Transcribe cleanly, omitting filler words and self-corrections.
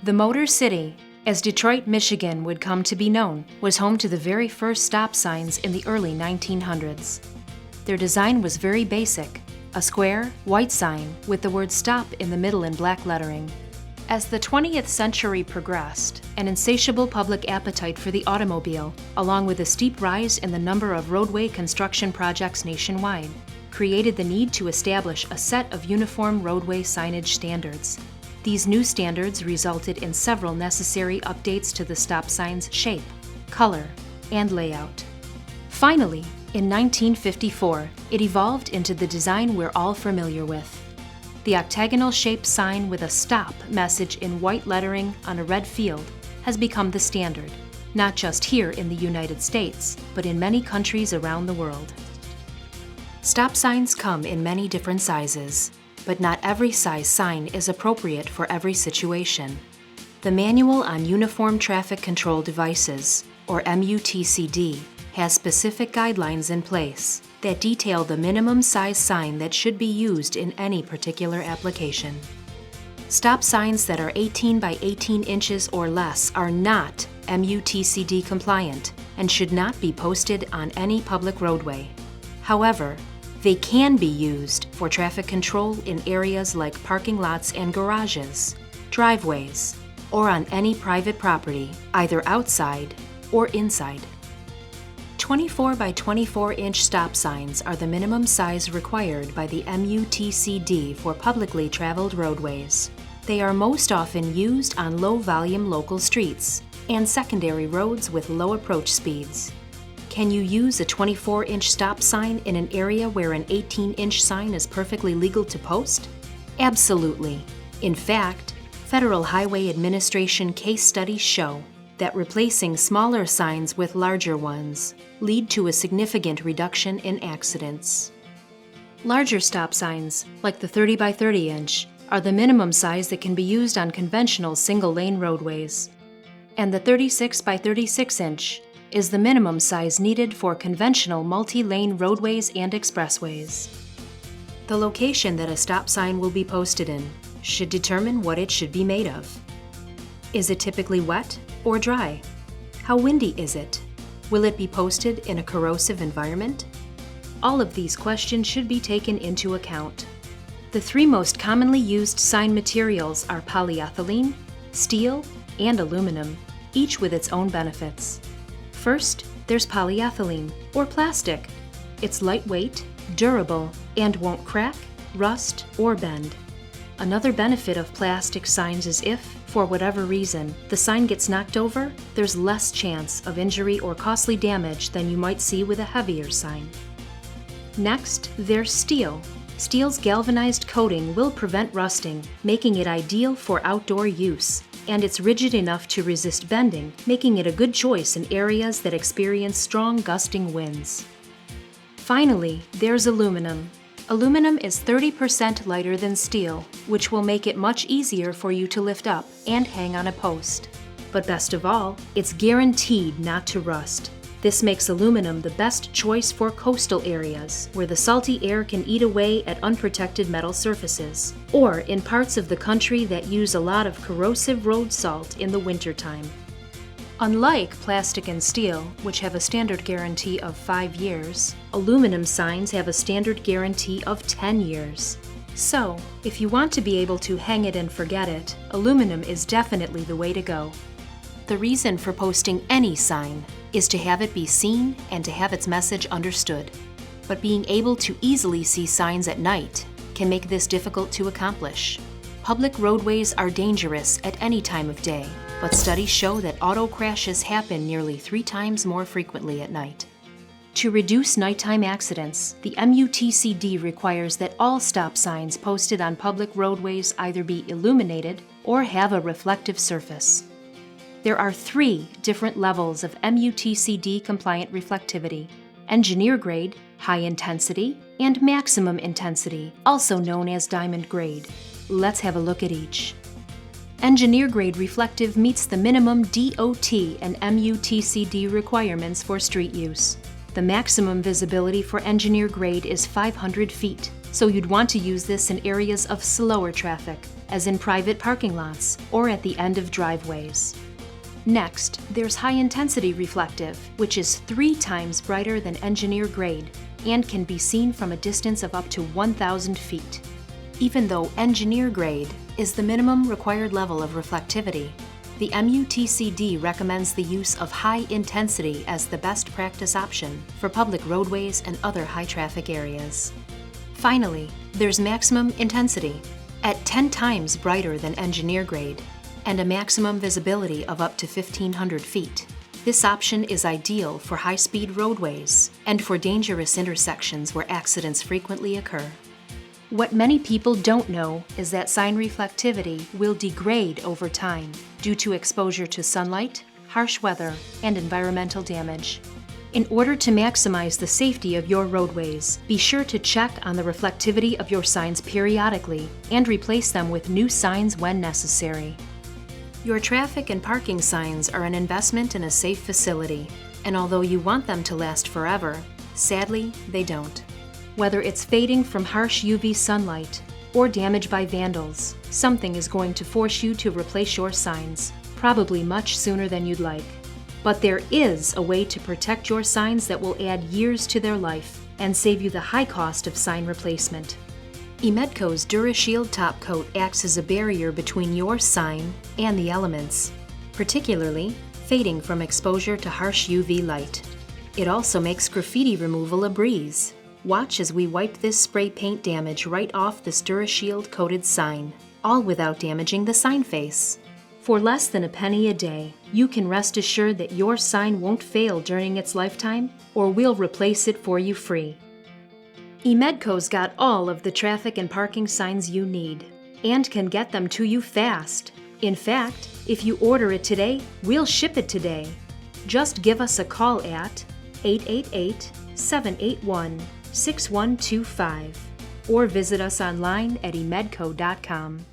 The Motor City, as Detroit, Michigan would come to be known, was home to the very first stop signs in the early 1900s. Their design was very basic, a square, white sign with the word stop in the middle in black lettering. As the 20th century progressed, an insatiable public appetite for the automobile, along with a steep rise in the number of roadway construction projects nationwide, created the need to establish a set of uniform roadway signage standards. These new standards resulted in several necessary updates to the stop sign's shape, color, and layout. Finally, in 1954, it evolved into the design we're all familiar with. The octagonal-shaped sign with a stop message in white lettering on a red field has become the standard, not just here in the United States, but in many countries around the world. Stop signs come in many different sizes, but not every size sign is appropriate for every situation. The Manual on Uniform Traffic Control Devices, or MUTCD, has specific guidelines in place that detail the minimum size sign that should be used in any particular application. Stop signs that are 18 by 18 inches or less are not MUTCD compliant and should not be posted on any public roadway. However, they can be used for traffic control in areas like parking lots and garages, driveways, or on any private property, either outside or inside. 24 by 24 inch stop signs are the minimum size required by the MUTCD for publicly traveled roadways. They are most often used on low-volume local streets and secondary roads with low approach speeds. Can you use a 24-inch stop sign in an area where an 18-inch sign is perfectly legal to post? Absolutely. In fact, Federal Highway Administration case studies show that replacing smaller signs with larger ones lead to a significant reduction in accidents. Larger stop signs, like the 30 by 30 inch, are the minimum size that can be used on conventional single-lane roadways. And the 36 by 36 inch is the minimum size needed for conventional multi-lane roadways and expressways. The location that a stop sign will be posted in should determine what it should be made of. Is it typically wet or dry? How windy is it? Will it be posted in a corrosive environment? All of these questions should be taken into account. The three most commonly used sign materials are polyethylene, steel, and aluminum, each with its own benefits. First, there's polyethylene, or plastic. It's lightweight, durable, and won't crack, rust, or bend. Another benefit of plastic signs is if, for whatever reason, the sign gets knocked over, there's less chance of injury or costly damage than you might see with a heavier sign. Next, there's steel. Steel's galvanized coating will prevent rusting, making it ideal for outdoor use, and it's rigid enough to resist bending, making it a good choice in areas that experience strong gusting winds. Finally, there's aluminum. Aluminum is 30% lighter than steel, which will make it much easier for you to lift up and hang on a post. But best of all, it's guaranteed not to rust. This makes aluminum the best choice for coastal areas, where the salty air can eat away at unprotected metal surfaces, or in parts of the country that use a lot of corrosive road salt in the wintertime. Unlike plastic and steel, which have a standard guarantee of 5 years, aluminum signs have a standard guarantee of 10 years. So, if you want to be able to hang it and forget it, aluminum is definitely the way to go. The reason for posting any sign is to have it be seen and to have its message understood. But being able to easily see signs at night can make this difficult to accomplish. Public roadways are dangerous at any time of day, but studies show that auto crashes happen nearly 3 times more frequently at night. To reduce nighttime accidents, the MUTCD requires that all stop signs posted on public roadways either be illuminated or have a reflective surface. There are 3 different levels of MUTCD compliant reflectivity: engineer grade, high intensity, and maximum intensity, also known as diamond grade. Let's have a look at each. Engineer grade reflective meets the minimum DOT and MUTCD requirements for street use. The maximum visibility for engineer grade is 500 feet, so you'd want to use this in areas of slower traffic, as in private parking lots or at the end of driveways. Next, there's high-intensity reflective, which is 3 times brighter than engineer grade and can be seen from a distance of up to 1,000 feet. Even though engineer grade is the minimum required level of reflectivity, the MUTCD recommends the use of high intensity as the best practice option for public roadways and other high-traffic areas. Finally, there's maximum intensity, at 10 times brighter than engineer grade, and a maximum visibility of up to 1,500 feet. This option is ideal for high-speed roadways and for dangerous intersections where accidents frequently occur. What many people don't know is that sign reflectivity will degrade over time due to exposure to sunlight, harsh weather, and environmental damage. In order to maximize the safety of your roadways, be sure to check on the reflectivity of your signs periodically and replace them with new signs when necessary. Your traffic and parking signs are an investment in a safe facility, and although you want them to last forever, sadly, they don't. Whether it's fading from harsh UV sunlight or damage by vandals, something is going to force you to replace your signs, probably much sooner than you'd like. But there is a way to protect your signs that will add years to their life and save you the high cost of sign replacement. Emedco's DuraShield Top Coat acts as a barrier between your sign and the elements, particularly fading from exposure to harsh UV light. It also makes graffiti removal a breeze. Watch as we wipe this spray paint damage right off this DuraShield coated sign, all without damaging the sign face. For less than a penny a day, you can rest assured that your sign won't fail during its lifetime, or we'll replace it for you free. Emedco's got all of the traffic and parking signs you need, and can get them to you fast. In fact, if you order it today, we'll ship it today. Just give us a call at 888-781-6125 or visit us online at emedco.com.